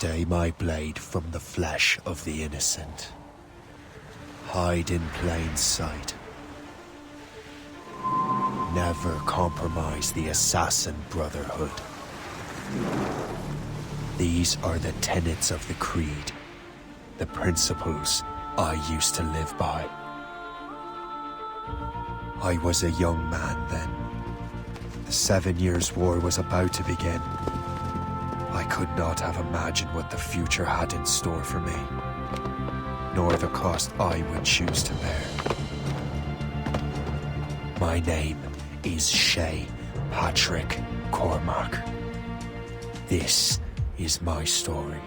Stay my blade from the flesh of the innocent. Hide in plain sight. Never compromise the Assassin Brotherhood. These are the tenets of the Creed, the principles I used to live by. I was a young man then. The 7 Years' War was about to begin. I could not have imagined what the future had in store for me, nor the cost I would choose to bear. My name is Shay Patrick Cormac. This is my story.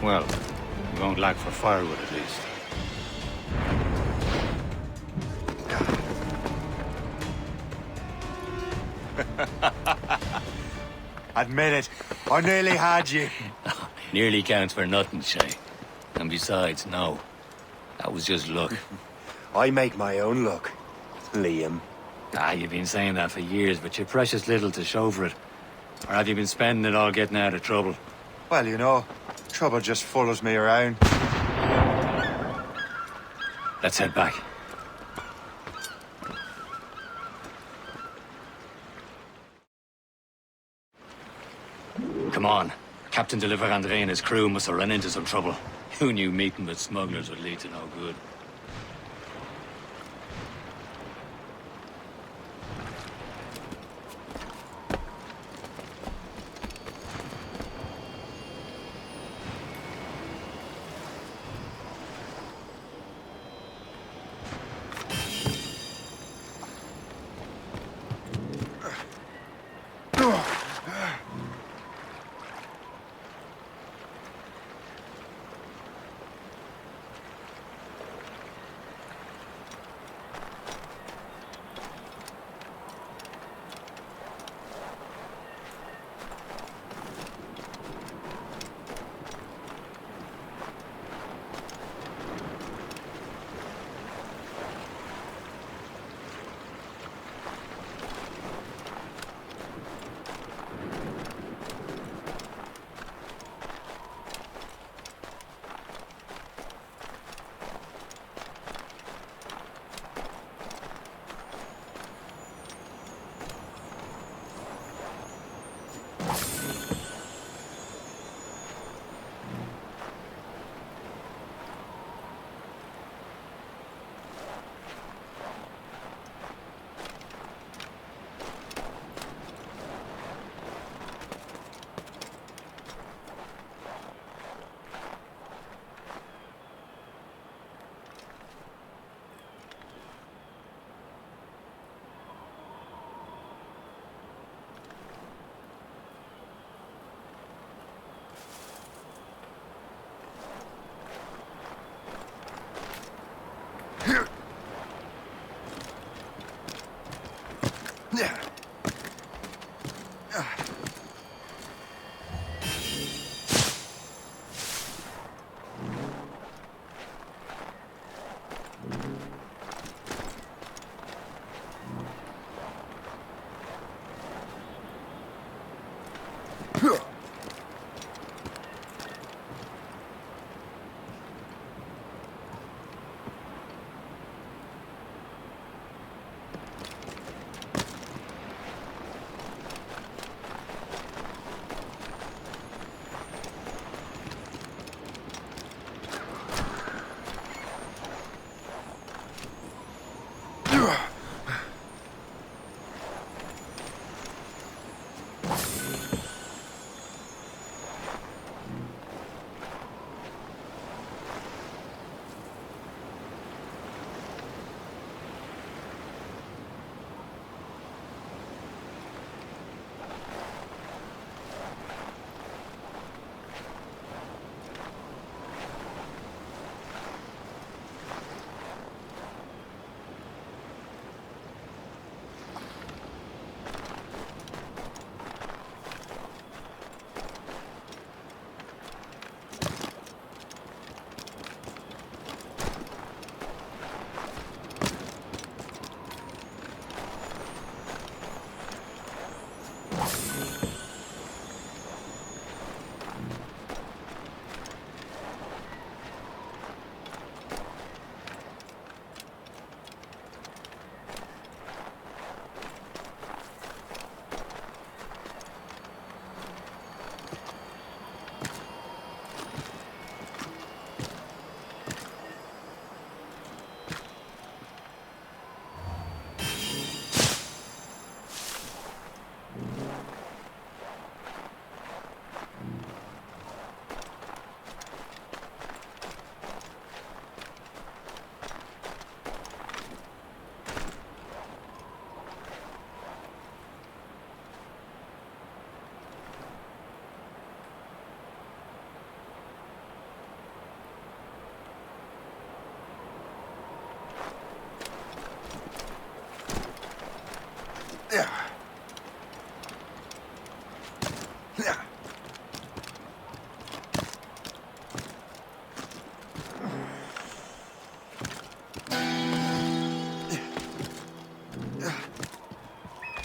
Well, we won't lack for firewood at least. Admit it, I nearly had you. Nearly counts for nothing, Shay. And besides, no. That was just luck. I make my own luck, Liam. You've been saying that for years, but you're precious little to show for it. Or have you been spending it all getting out of trouble? Well, you know, trouble just follows me around. Let's head back. Come on. Captain de Leviathan and his crew must have run into some trouble. Who knew meeting with smugglers would lead to no good?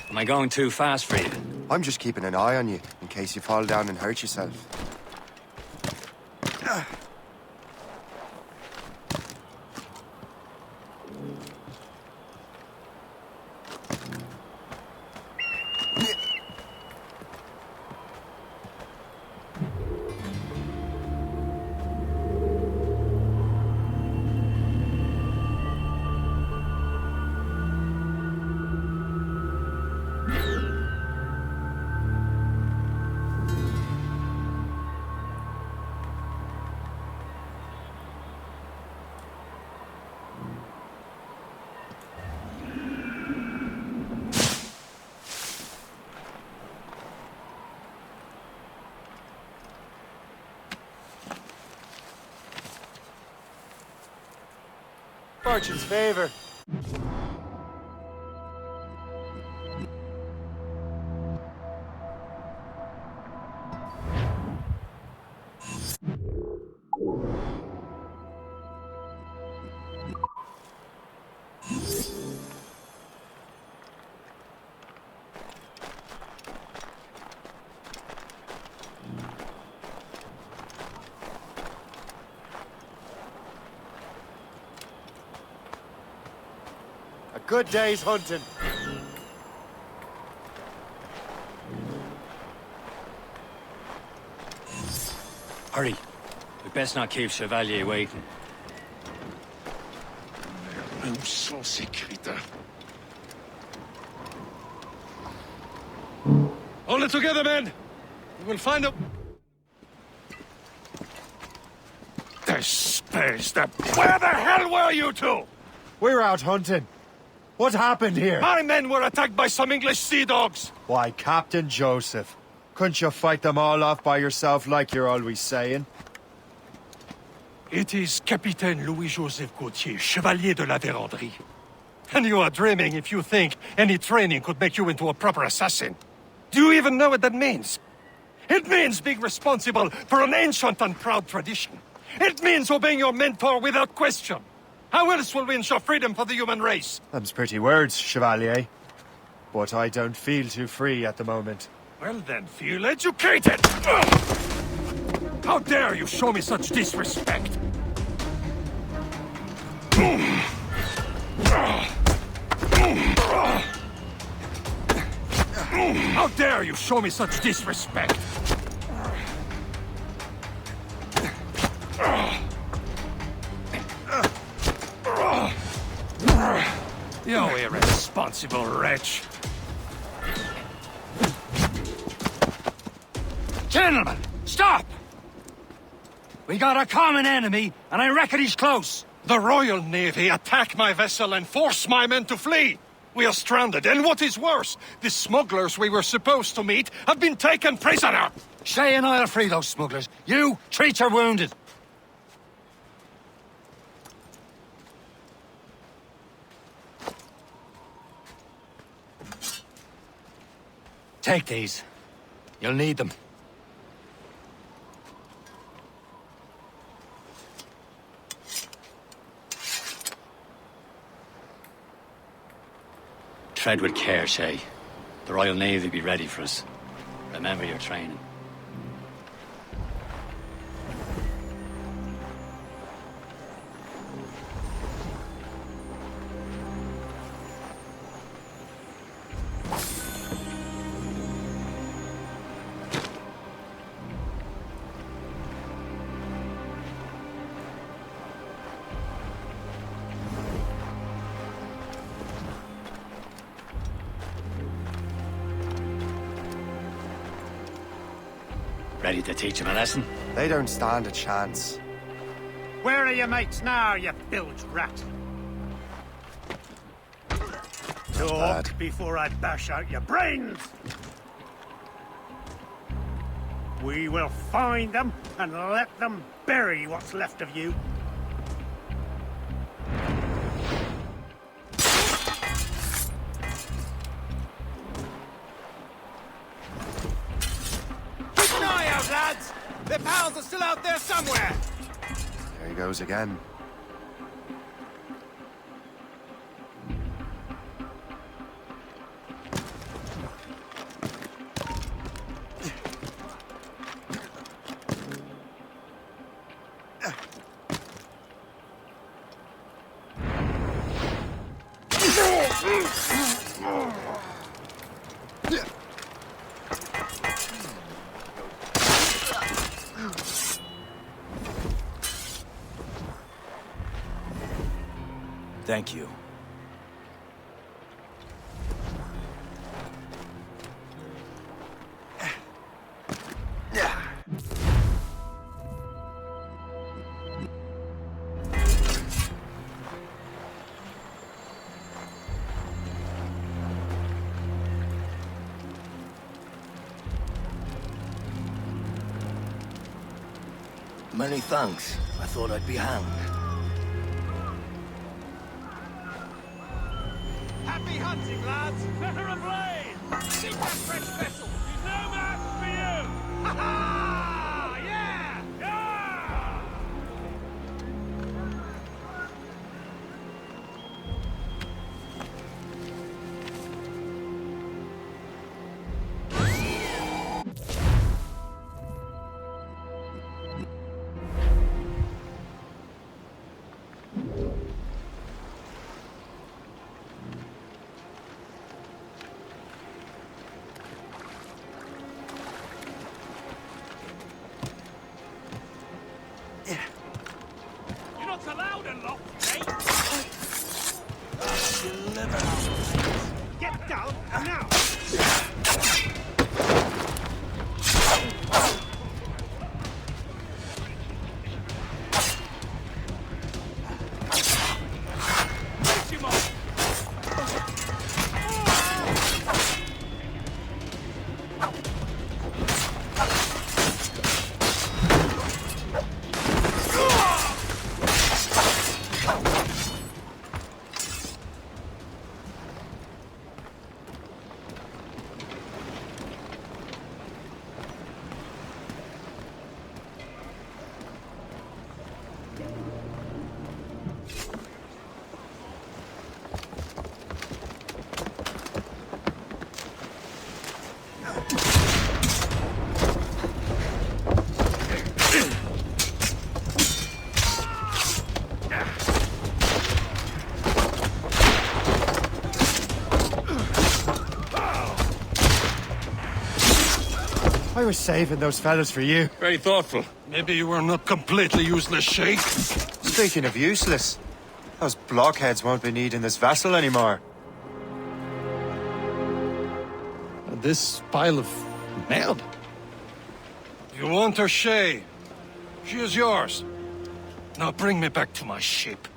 Am I going too fast for you? I'm just keeping an eye on you, in case you fall down and hurt yourself. Fortune's favor. Good day's hunting. Hurry. We best not keep Chevalier waiting. Nous sommes sécuritaires. Hold it together, men! We will find a... The space, Where the hell were you two? We're out hunting. What happened here? My men were attacked by some English sea dogs. Why, Captain Joseph, couldn't you fight them all off by yourself like you're always saying? It is Capitaine Louis-Joseph Gauthier, Chevalier de la Vérendrye. And you are dreaming if you think any training could make you into a proper assassin. Do you even know what that means? It means being responsible for an ancient and proud tradition. It means obeying your mentor without question. How else will we ensure freedom for the human race? Them's pretty words, Chevalier. But I don't feel too free at the moment. Well then, feel educated! How dare you show me such disrespect? How dare you show me such disrespect? You irresponsible wretch. Gentlemen, stop! We got a common enemy, and I reckon he's close. The Royal Navy attacked my vessel and forced my men to flee. We are stranded, and what is worse, the smugglers we were supposed to meet have been taken prisoner. Shay and I'll free those smugglers. You, treat your wounded. Take these. You'll need them. Tread with care, Shay. The Royal Navy be ready for us. Remember your training. Ready to teach him a lesson? They don't stand a chance. Where are your mates now, you bilge rat? Talk bad. before I bash out your brains! We will find them and let them bury what's left of you. Their pals are still out there somewhere! There he goes again. Thank you. Many thanks. I thought I'd be hanged. Happy hunting, lads! Better ablaze! Seek that fresh vessel! He's no match for you! Ha ha! Yeah! Yeah! You're not allowed a lock, mate! Get down, now! Finish him off! I was saving those fellas for you. Very thoughtful. Maybe you were not completely useless, Sheikh. Speaking of useless, those blockheads won't be needing this vessel anymore. This pile of meld? You want her, Shay? She is yours. Now bring me back to my ship.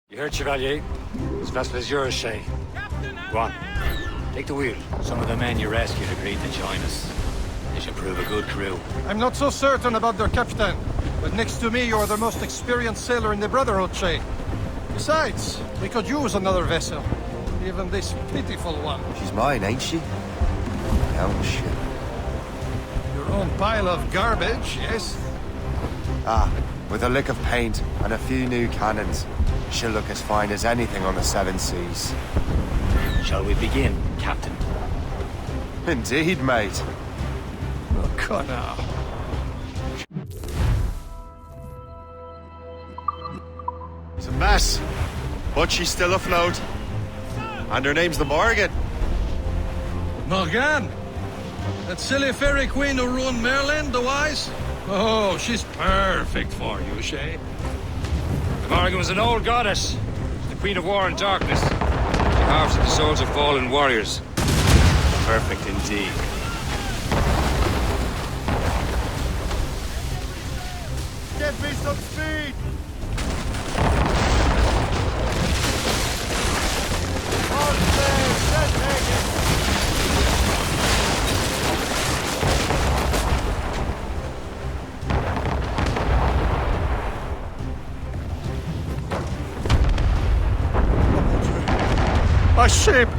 You heard, Chevalier? This vessel is yours, Shay. Go on. Take the wheel. Some of the men you rescued agreed to join us. They should prove a good crew. I'm not so certain about their captain, but next to me, you're the most experienced sailor in the Brotherhood, Shay. Besides, we could use another vessel. Even this pitiful one. She's mine, ain't she? Oh, shit. Your own pile of garbage, yes? Ah, with a lick of paint and a few new cannons, she'll look as fine as anything on the Seven Seas. Shall we begin, Captain? Indeed, mate. Oh, come now. It's a mess, but she's still afloat. And her name's the Morgan. Morgan? That silly fairy queen who ruined Merlin, the wise? Oh, she's perfect for you, Shay. The Morgan was an old goddess, the queen of war and darkness. She harvested the souls of fallen warriors. Perfect indeed. Give me some speed! All clear, set taken! My ship!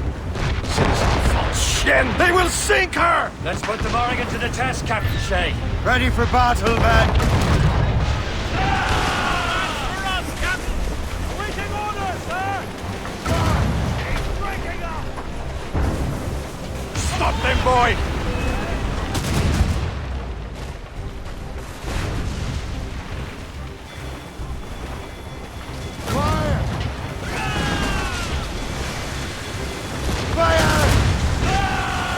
Citizen false again, they will sink her! Let's put the Morrigan to the test, Captain Shay. Ready for battle, men! For us, Captain! Awaiting orders, sir! He's breaking up! Stop them, boy! Fire! Fire!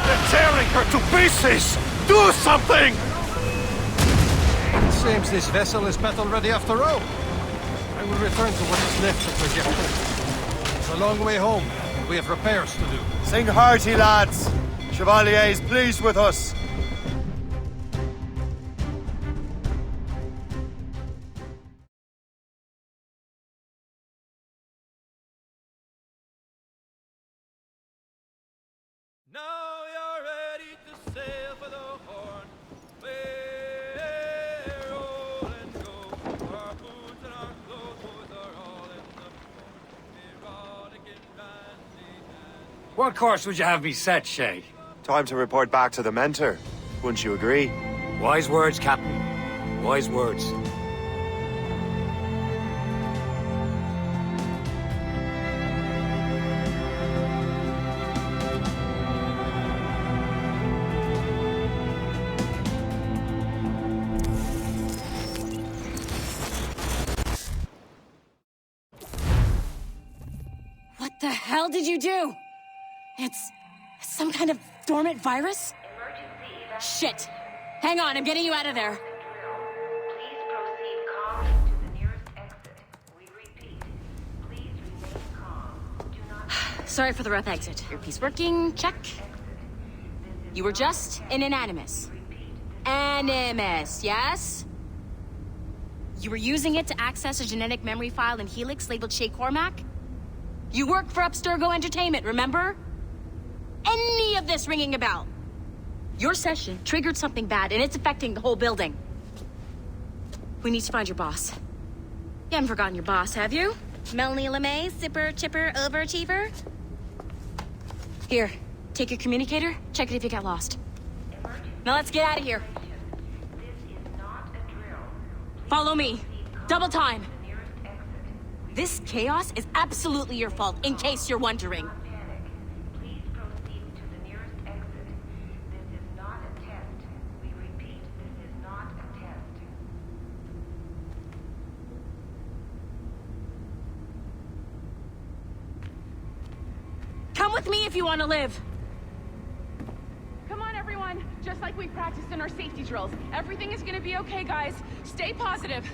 They're tearing her to pieces! Do something! It seems this vessel is battle-ready after all. I will return to what is left of the GeForce. It's a long way home, and we have repairs to do. Sing hearty, lads! Chevalier is pleased with us. Now you're ready to sail for the Horn. We're roll and go. Our boots and our clothes are all in the port. Erotic and randy and... What course would you have me set, Shay? Time to report back to the mentor. Wouldn't you agree? Wise words, Captain. Wise words. What the hell did you do? It's some kind of dormant virus? Shit. Hang on, I'm getting you out of there. Please proceed calmly to the nearest exit. We repeat, please remain calm. Do not... Sorry for the rough exit. Earpiece working, check. You were just in an Animus. Animus, yes? You were using it to access a genetic memory file in Helix labeled Shay Cormac? You work for Abstergo Entertainment, remember? Any of this ringing a bell? Your session triggered something bad, and it's affecting the whole building. We need to find your boss. You haven't forgotten your boss, have you? Melanie LeMay, zipper, chipper, overachiever? Here, take your communicator, check it if you got lost. Now let's get out of here. This is not a drill. Follow me. Double time. The nearest exit. This chaos is absolutely your fault, in case you're wondering. Panic. Please proceed to the nearest exit. This is not a test. We repeat, this is not a test. Come with me if you want to live. Come on, everyone. Just like we practiced in our safety drills. Everything is gonna be okay, guys. Stay positive.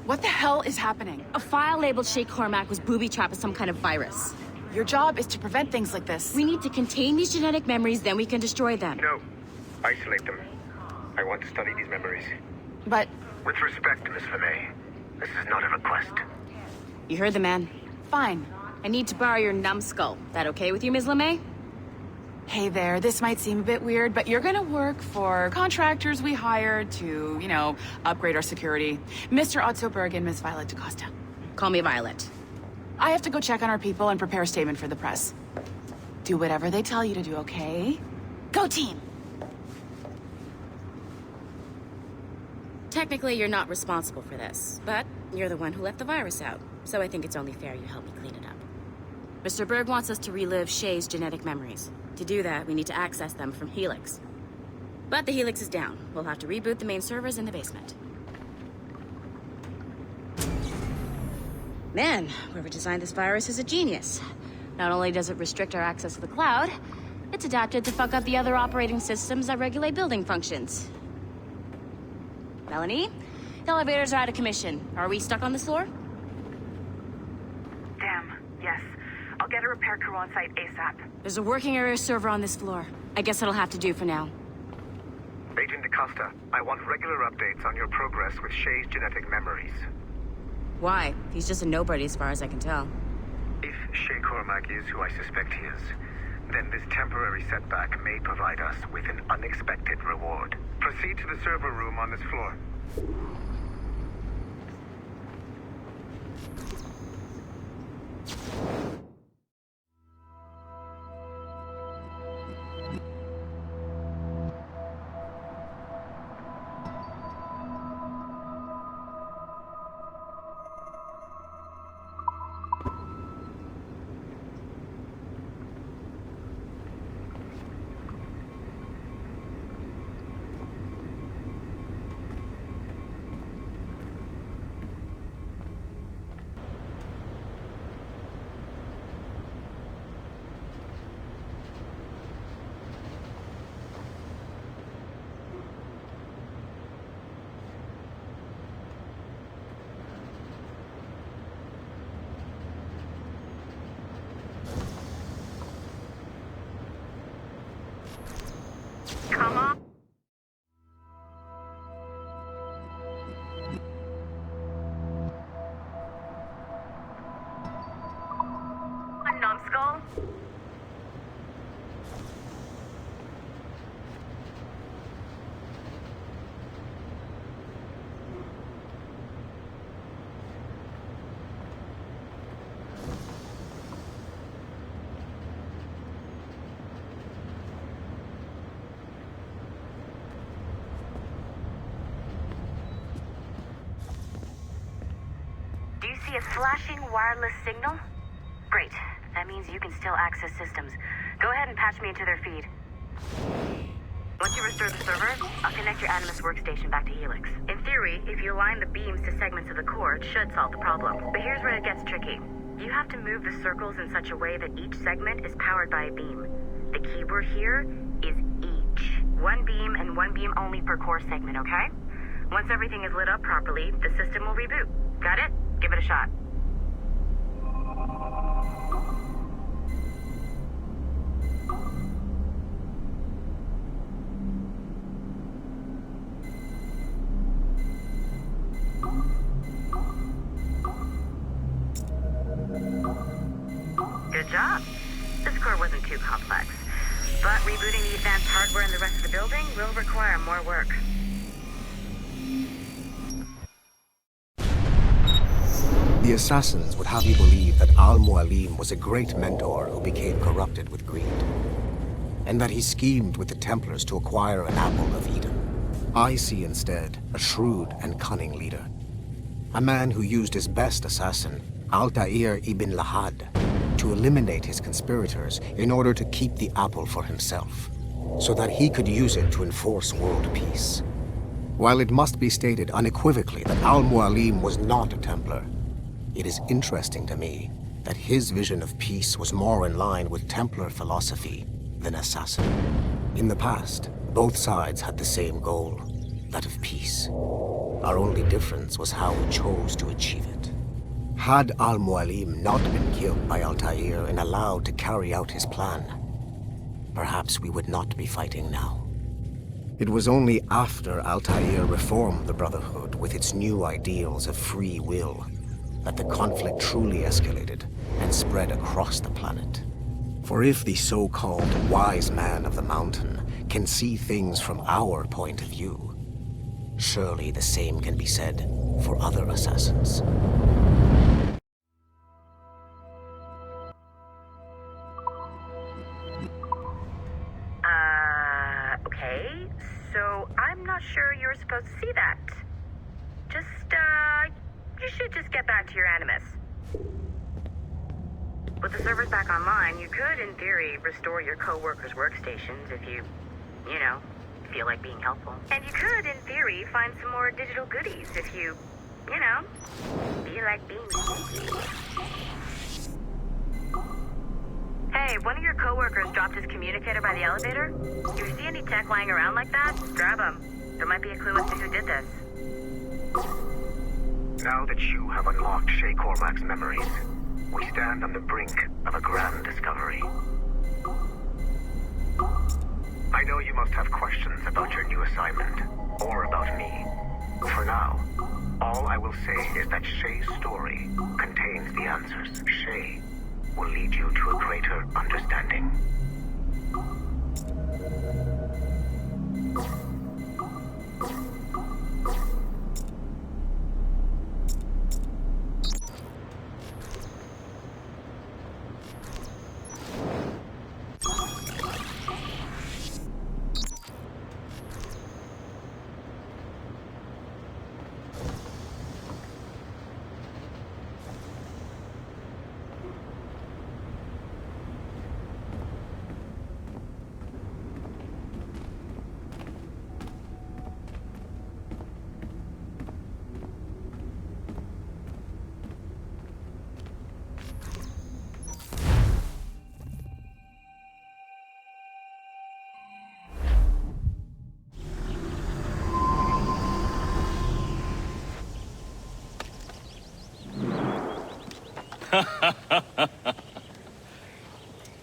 What the hell is happening? A file labeled Shay Cormac was booby-trapped with some kind of virus. Your job is to prevent things like this. We need to contain these genetic memories, then we can destroy them. No. Isolate them. I want to study these memories. But With respect, Miss LeMay, this is not a request. You heard the man. fine. I need to borrow your numbskull. That okay with you, Ms. LeMay? Hey there, this might seem a bit weird, but you're gonna work for contractors we hired to, upgrade our security. Mr. Otto Berg and Ms. Violet DaCosta. Call me Violet. I have to go check on our people and prepare a statement for the press. Do whatever they tell you to do, okay? Go team! Technically, you're not responsible for this, but you're the one who let the virus out, so I think it's only fair you help me clean it up. Mr. Berg wants us to relive Shay's genetic memories. To do that, we need to access them from Helix. But the Helix is down. We'll have to reboot the main servers in the basement. Man, whoever designed this virus is a genius. Not only does it restrict our access to the cloud, it's adapted to fuck up the other operating systems that regulate building functions. Melanie, the elevators are out of commission. Are we stuck on this floor? Damn, yes. I'll get a repair crew on site ASAP. There's a working area server on this floor. I guess that'll have to do for now. Agent DaCosta, I want regular updates on your progress with Shay's genetic memories. Why? He's just a nobody as far as I can tell. If Shay Cormac is who I suspect he is, then this temporary setback may provide us with an unexpected reward. Proceed to the server room on this floor. Do you see a flashing wireless signal? Great. That means you can still access systems. Go ahead and patch me into their feed. Once you restore the server, I'll connect your Animus workstation back to Helix. In theory, if you align the beams to segments of the core, it should solve the problem. But here's where it gets tricky. You have to move the circles in such a way that each segment is powered by a beam. The keyword here is each. One beam and one beam only per core segment, okay? Once everything is lit up properly, the system will reboot. Got it? Give it a shot. Good job. This core wasn't too complex, but rebooting the advanced hardware in the rest of the building will require more work. The assassins would have you believe that Al-Mualim was a great mentor who became corrupted with greed, and that he schemed with the Templars to acquire an apple of Eden. I see instead a shrewd and cunning leader, a man who used his best assassin, Altair ibn Lahad, to eliminate his conspirators in order to keep the apple for himself, so that he could use it to enforce world peace. While it must be stated unequivocally that Al-Mualim was not a Templar, it is interesting to me that his vision of peace was more in line with Templar philosophy than assassin. In the past, both sides had the same goal, that of peace. Our only difference was how we chose to achieve it. Had Al-Mualim not been killed by Altair and allowed to carry out his plan, perhaps we would not be fighting now. It was only after Altair reformed the Brotherhood with its new ideals of free will that the conflict truly escalated and spread across the planet. For if the so-called wise man of the mountain can see things from our point of view, surely the same can be said for other assassins. Okay, so I'm not sure you were supposed to see that. You should just get back to your Animus. With the servers back online, you could, in theory, restore your co-workers' workstations if you feel like being helpful. And you could, in theory, find some more digital goodies if you feel like being sneaky. Hey, one of your co-workers dropped his communicator by the elevator. Do you see any tech lying around like that? Grab them. There might be a clue as to who did this. Now that you have unlocked Shay Cormac's memories, we stand on the brink of a grand discovery. I know you must have questions about your new assignment, or about me. For now, all I will say is that Shay's story contains the answers. Shay will lead you to a greater understanding.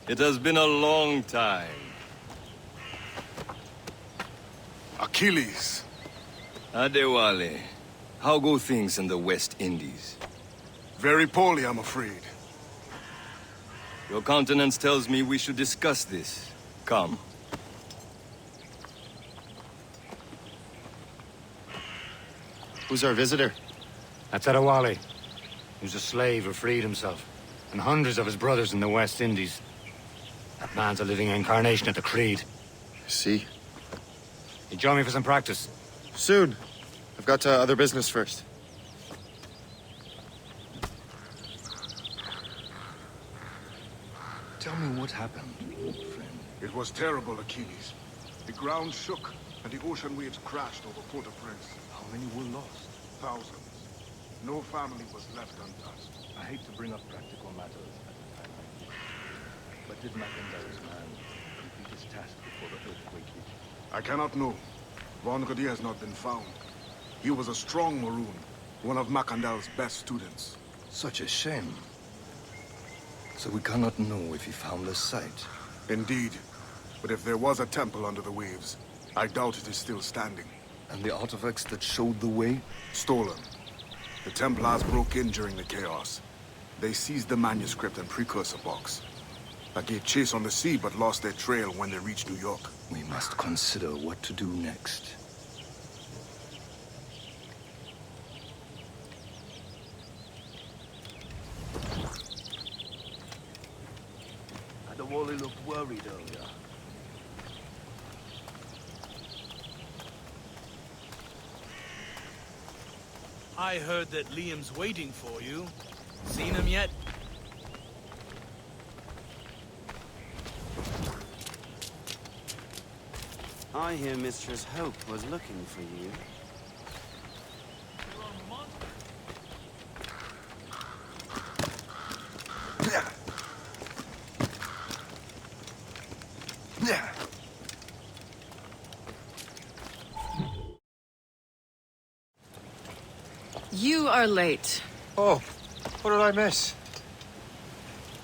It has been a long time. Achilles. Adewale, how go things in the West Indies? Very poorly, I'm afraid. Your countenance tells me we should discuss this. Come. Who's our visitor? That's Adewale. He was a slave who freed himself. And hundreds of his brothers in the West Indies. That man's a living incarnation of the Creed. See? You join me for some practice? Soon. I've got other business first. Tell me what happened, old friend. It was terrible, Achilles. The ground shook, and the ocean waves crashed over Port-au-Prince. How many were lost? Thousands. No family was left untouched. I hate to bring up practical matters at a time like this. But did McIntyre's man complete his task before the earthquake hit? I cannot know. Von Rodier has not been found. He was a strong Maroon, one of Macandal's best students. Such a shame. So we cannot know if he found the site. Indeed. But if there was a temple under the waves, I doubt it is still standing. And the artifacts that showed the way? Stolen. The Templars broke in during the chaos. They seized the manuscript and precursor box. I gave chase on the sea, but lost their trail when they reached New York. We must consider what to do next. Adewale looked worried earlier. I heard that Liam's waiting for you. Seen him yet? I hear Mistress Hope was looking for you. You are late. Oh, what did I miss?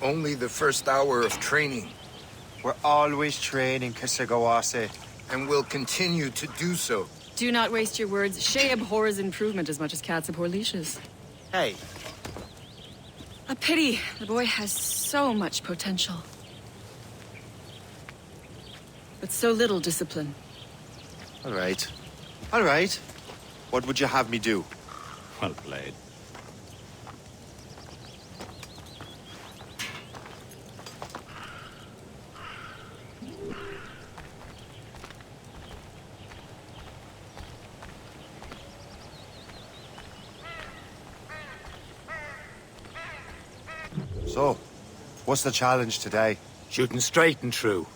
Only the first hour of training. We're always training, Kisagawase. And will continue to do so. Do not waste your words. Shay abhors improvement as much as cats abhor leashes. Hey. A pity. The boy has so much potential. But so little discipline. All right. All right. What would you have me do? Well played. So, what's the challenge today? Shooting straight and true.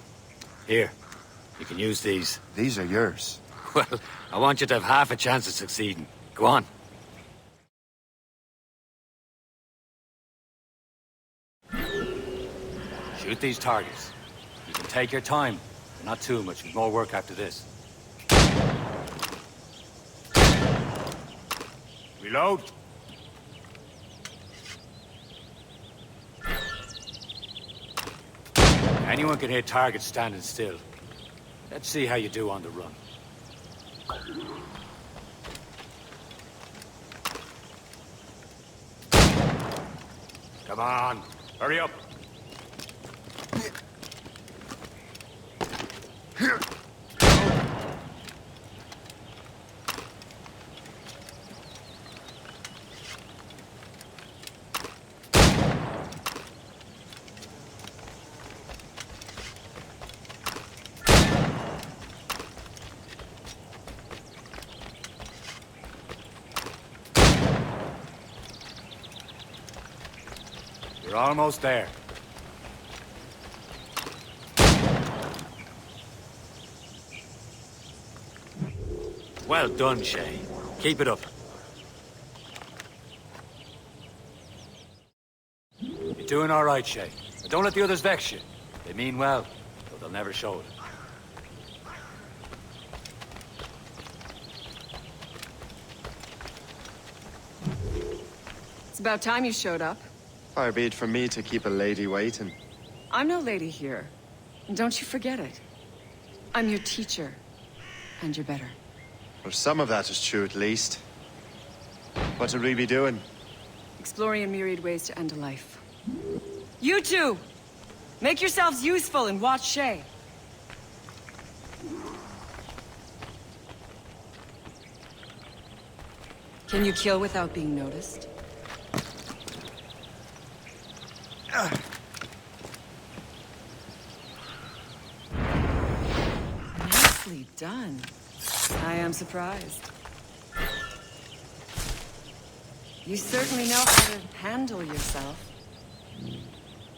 Here, you can use these. These are yours. Well, I want you to have half a chance of succeeding. Go on. Shoot these targets. You can take your time, but not too much. There's more work after this. Reload. Anyone can hit targets standing still. Let's see how you do on the run. Come on, hurry up. You're almost there. Well done, Shay. Keep it up. You're doing all right, Shay. But don't let the others vex you. They mean well, though they'll never show it. It's about time you showed up. Far be it from me to keep a lady waiting. I'm no lady here. And don't you forget it. I'm your teacher. And you're better. Well, some of that is true, at least. What should we be doing? Exploring a myriad ways to end a life. You two! Make yourselves useful and watch Shay. Can you kill without being noticed? Nicely done. I am surprised. You certainly know how to handle yourself.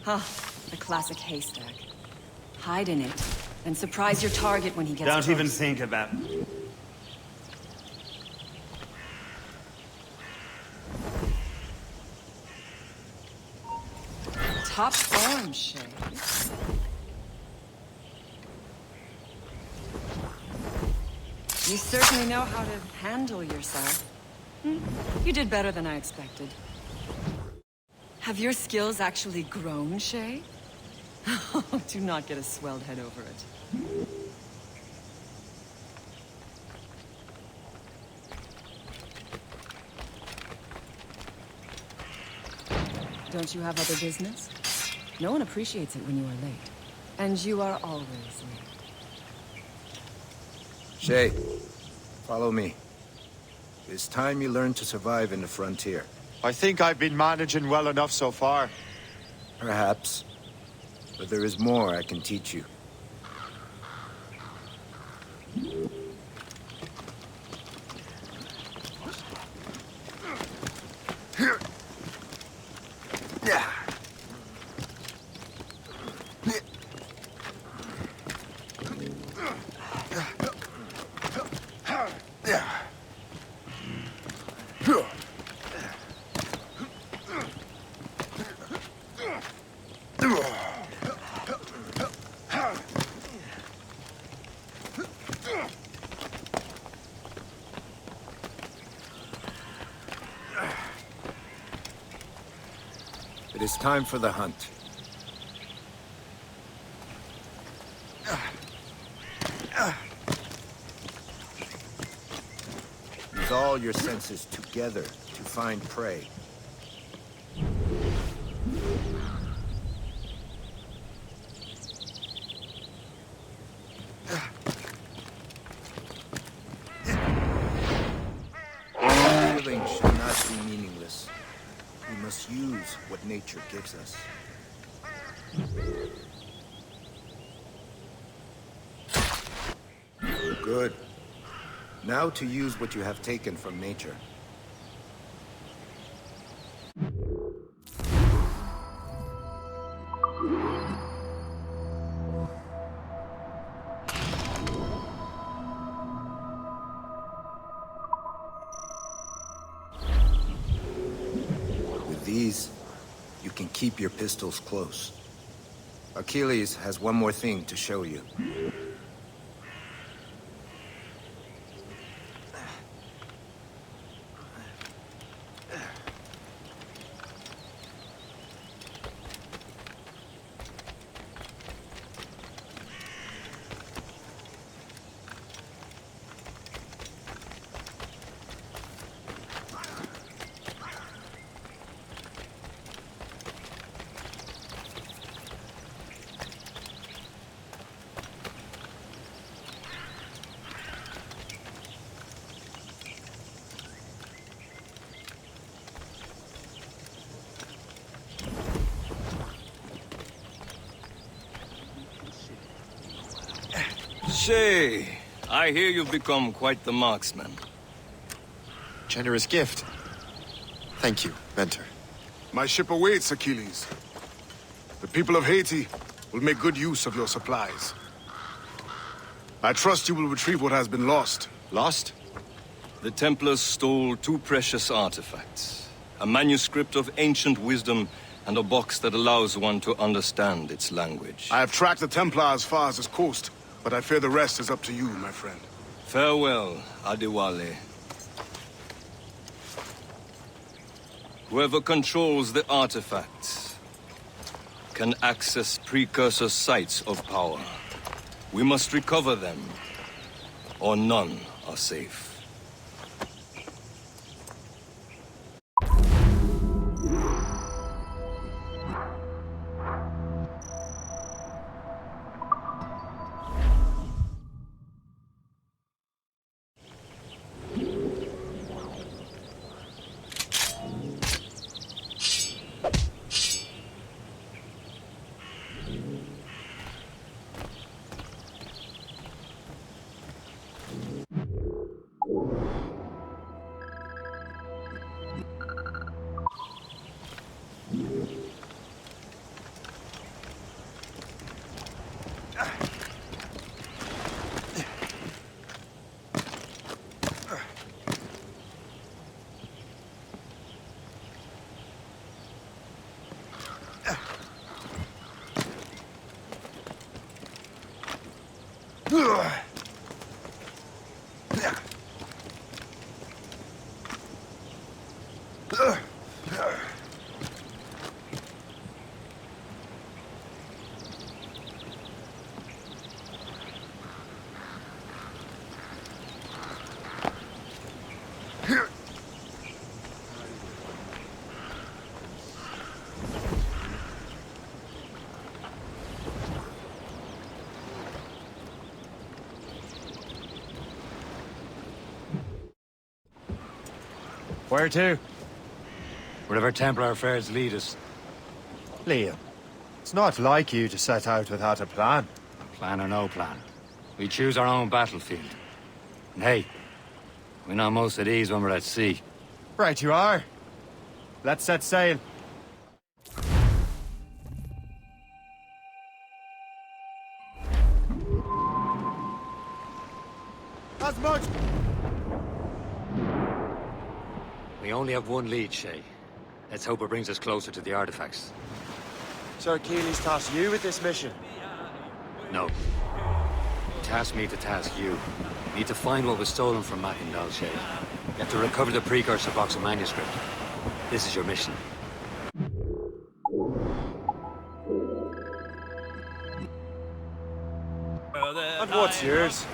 Huh, the classic haystack. Hide in it, and surprise your target when he gets close. Don't even think about it. Top form, Shay. You certainly know how to handle yourself. You did better than I expected. Have your skills actually grown, Shay? Do not get a swelled head over it. Don't you have other business? No one appreciates it when you are late. And you are always late. Shay, follow me. It's time you learn to survive in the frontier. I think I've been managing well enough so far. Perhaps. But there is more I can teach you. It is time for the hunt. Use all your senses together to find prey. Killing should not be meaningless. We must use what nature gives us. Good. Now to use what you have taken from nature. With these, you can keep your pistols close. Achilles has one more thing to show you. Shay, I hear you've become quite the marksman. Generous gift. Thank you, Mentor. My ship awaits, Achilles. The people of Haiti will make good use of your supplies. I trust you will retrieve what has been lost. Lost? The Templars stole two precious artifacts. A manuscript of ancient wisdom and a box that allows one to understand its language. I have tracked the Templars as far as this coast, but I fear the rest is up to you, my friend. Farewell, Adewale. Whoever controls the artifacts can access precursor sites of power. We must recover them, or none are safe. Where to? Wherever Templar affairs lead us. Liam, it's not like you to set out without a plan. Plan or no plan. We choose our own battlefield. And hey, we know most of these when we're at sea. Right you are. Let's set sail. As much. We only have one lead, Shay. Let's hope it brings us closer to the artifacts. Sir Keeley's tasked you with this mission. No. Task me to task you. Need to find what was stolen from Mackendal, Shay. You have to recover the precursor box of manuscript. This is your mission. And what's yours?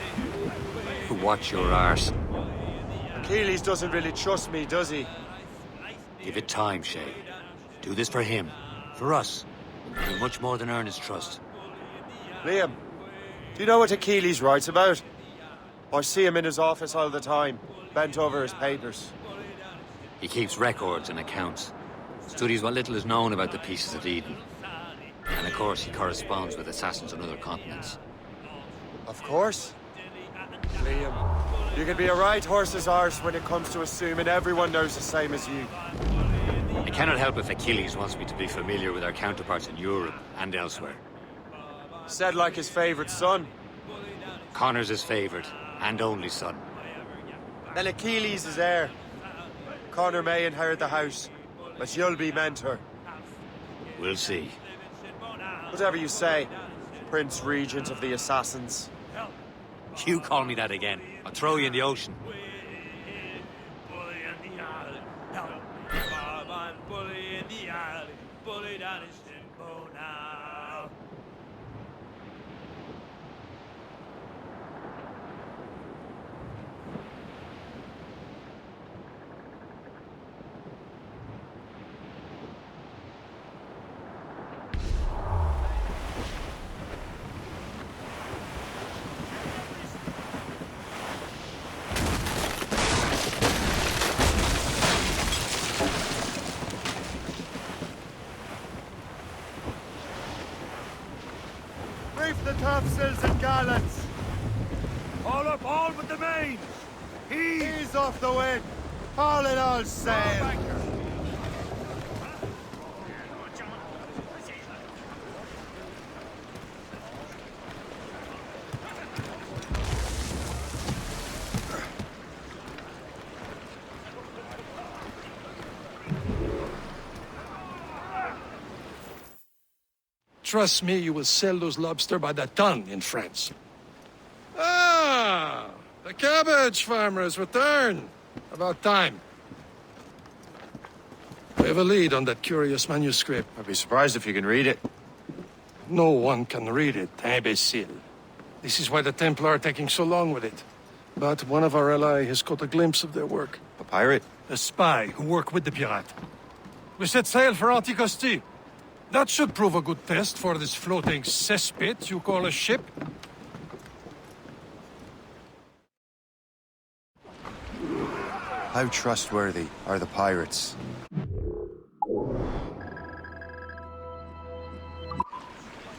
Watch your arse. Achilles doesn't really trust me, does he? Give it time, Shay. Do this for him. For us. You'll do much more than earn his trust. Liam, do you know what Achilles writes about? I see him in his office all the time, bent over his papers. He keeps records and accounts. Studies what little is known about the pieces of Eden. And of course, he corresponds with assassins on other continents. Of course. Liam, you can be a right horse's arse when it comes to assuming everyone knows the same as you. I cannot help if Achilles wants me to be familiar with our counterparts in Europe and elsewhere. Said like his favorite son. Connor's his favorite and only son. Then Achilles is heir. Connor may inherit the house, but you'll be mentor. We'll see. Whatever you say, Prince Regent of the Assassins. You call me that again, I'll throw you in the ocean. The topsails and gallants! All up, all but the mains! Ease off the wind! All in all sail! Trust me, you will sell those lobster by the ton in France. Ah, the cabbage farmers return. About time. We have a lead on that curious manuscript. I'd be surprised if you can read it. No one can read it, imbecile. This is why the Templar are taking so long with it. But one of our allies has caught a glimpse of their work. A pirate? A spy who worked with the pirate. We set sail for Anticosti. That should prove a good test for this floating cesspit you call a ship. How trustworthy are the pirates?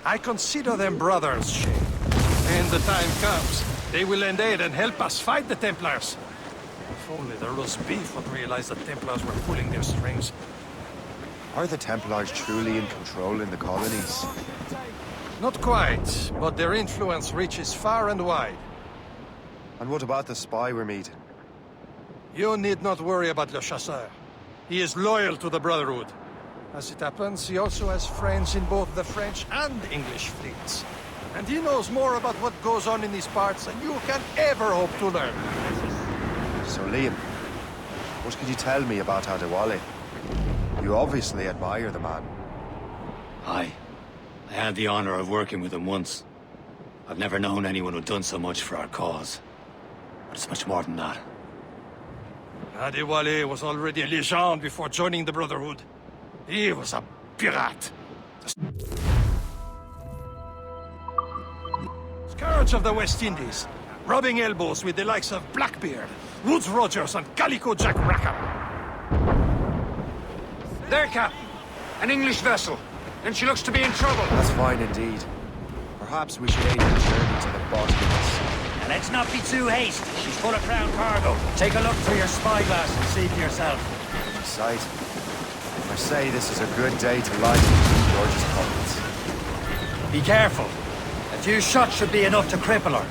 I consider them brothers, Shay. When the time comes, they will lend aid and help us fight the Templars. If only the roast beef would realize the Templars were pulling their strings. Are the Templars truly in control in the colonies? Not quite, but their influence reaches far and wide. And what about the spy we're meeting? You need not worry about Le Chasseur. He is loyal to the Brotherhood. As it happens, he also has friends in both the French and English fleets. And he knows more about what goes on in these parts than you can ever hope to learn. So, Liam, what can you tell me about Adewale? You obviously admire the man. Aye. I had the honor of working with him once. I've never known anyone who'd done so much for our cause. But it's much more than that. Adewale was already a legend before joining the Brotherhood. He was a pirate. Scourge of the West Indies, rubbing elbows with the likes of Blackbeard, Woodes Rogers, and Calico Jack Rackham. There, Captain. An English vessel. And she looks to be in trouble. That's fine indeed. Perhaps we should aid her journey to the bottom of this. And let's not be too hasty. She's full of crown cargo. Take a look through your spyglass and see for yourself. Sight. I say this is a good day to line King George's pockets. Be careful. A few shots should be enough to cripple her.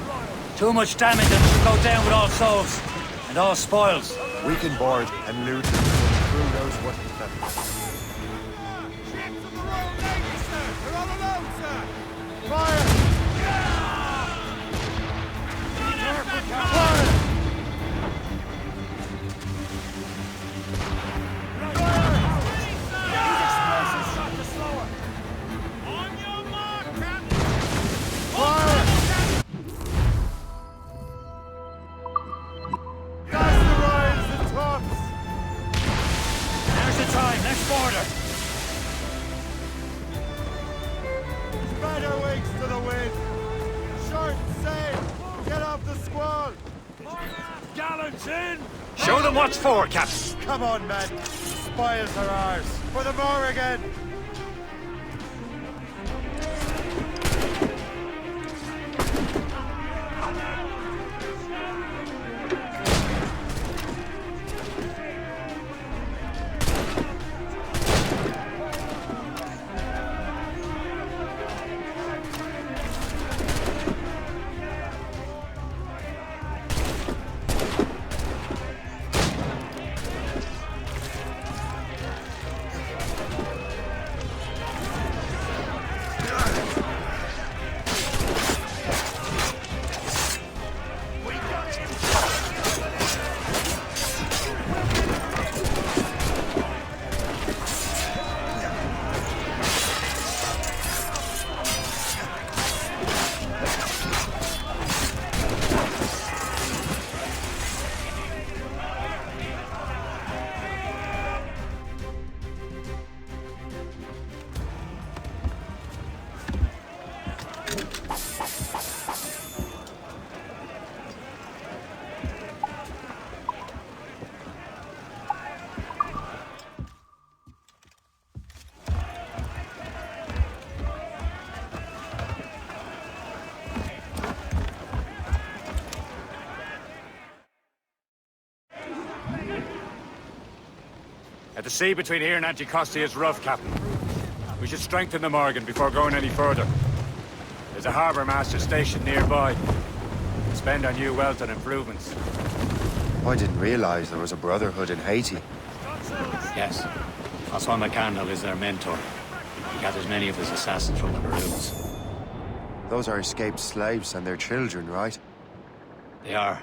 Too much damage and she'll go down with all souls. And all spoils. We can board and loot her. Who knows what he found. We're all alone, sir! Fire! Show them what's for, Captain. Come on, men. Spoils are ours. For the Morrigan. The sea between here and Anticosti is rough, Captain. We should strengthen the Morgan before going any further. There's a harbour master stationed nearby. Spend our new wealth on improvements. I didn't realize there was a brotherhood in Haiti. Yes. Osman McCandle is their mentor. He gathers many of his assassins from the Maroons. Those are escaped slaves and their children, right? They are.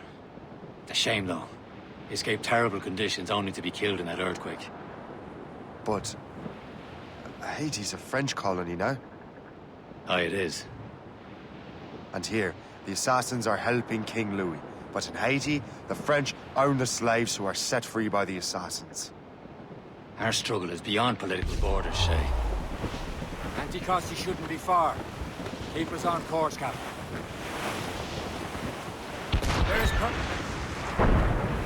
It's a shame, though. They escaped terrible conditions only to be killed in that earthquake. But Haiti's a French colony now. Aye, it is. And here, the assassins are helping King Louis. But in Haiti, the French own the slaves who are set free by the assassins. Our struggle is beyond political borders, Shay. Anticosti shouldn't be far. Keep us on course, Captain. There's...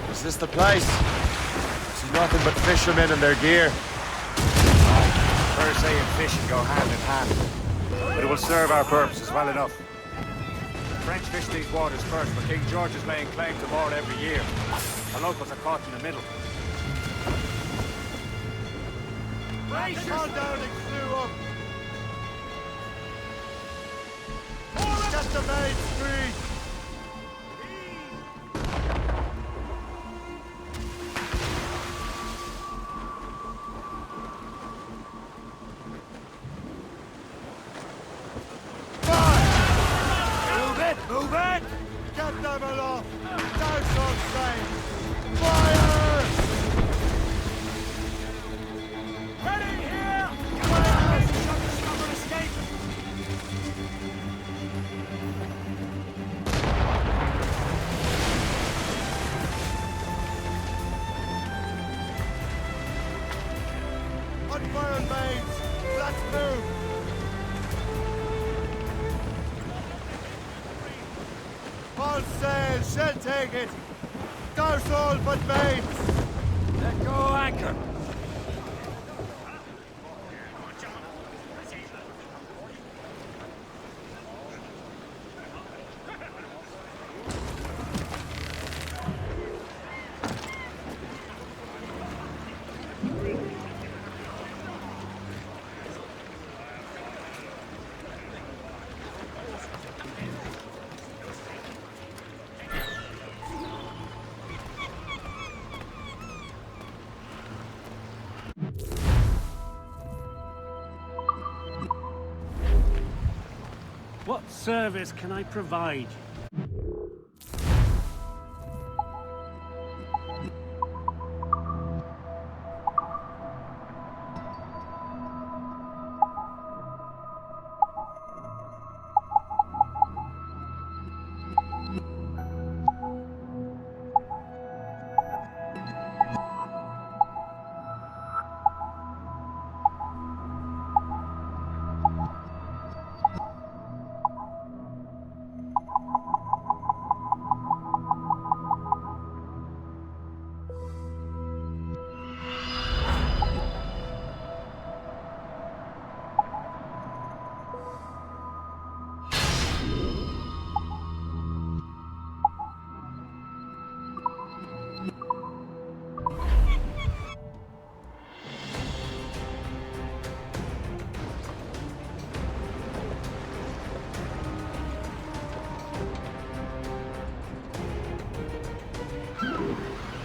Is this the place? See nothing but fishermen and their gear. Per se and fishing go hand in hand. But it will serve our purposes well enough. The French fish these waters first, but King George is laying claim to more every year. The locals are caught in the middle. Call down and clew up! Get the mates free! Move it! Get them aloft! Douse on safe! Fire! Ready here! Fire! Shut the stubborn escape! Unfurl mains! Let's move! All sail, shall take it. Douse all but mains. Let go anchor. What service can I provide you?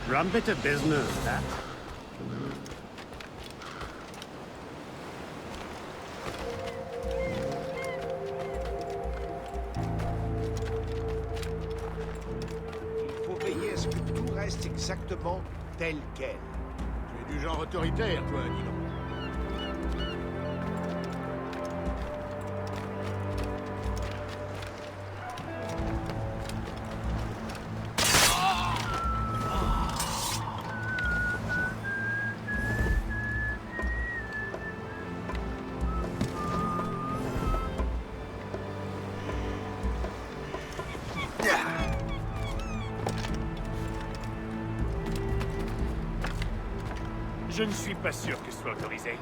Rum bit of business, that. Il faut veiller à ce que tout reste exactement tel quel. Tu es du genre autoritaire, toi, dis donc. Je ne suis pas sûr que ce soit autorisé.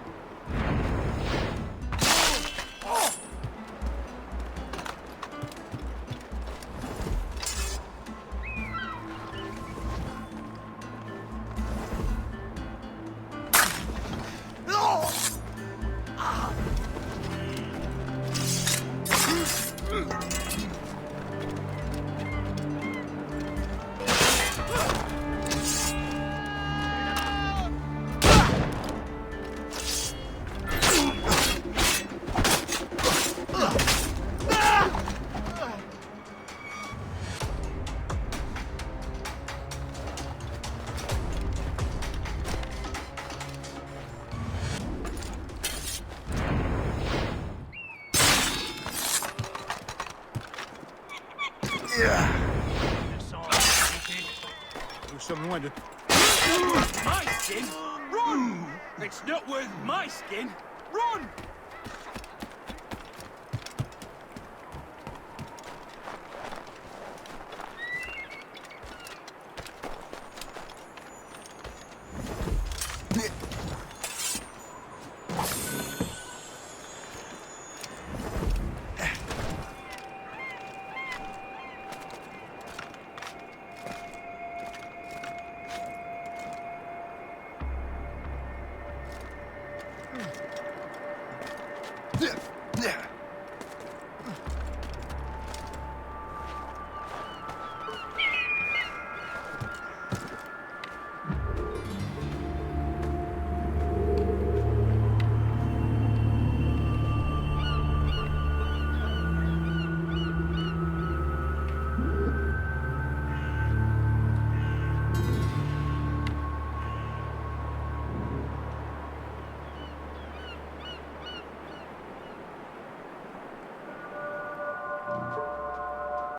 Nous sommes loin de... My skin? Run! It's not worth my skin. Run!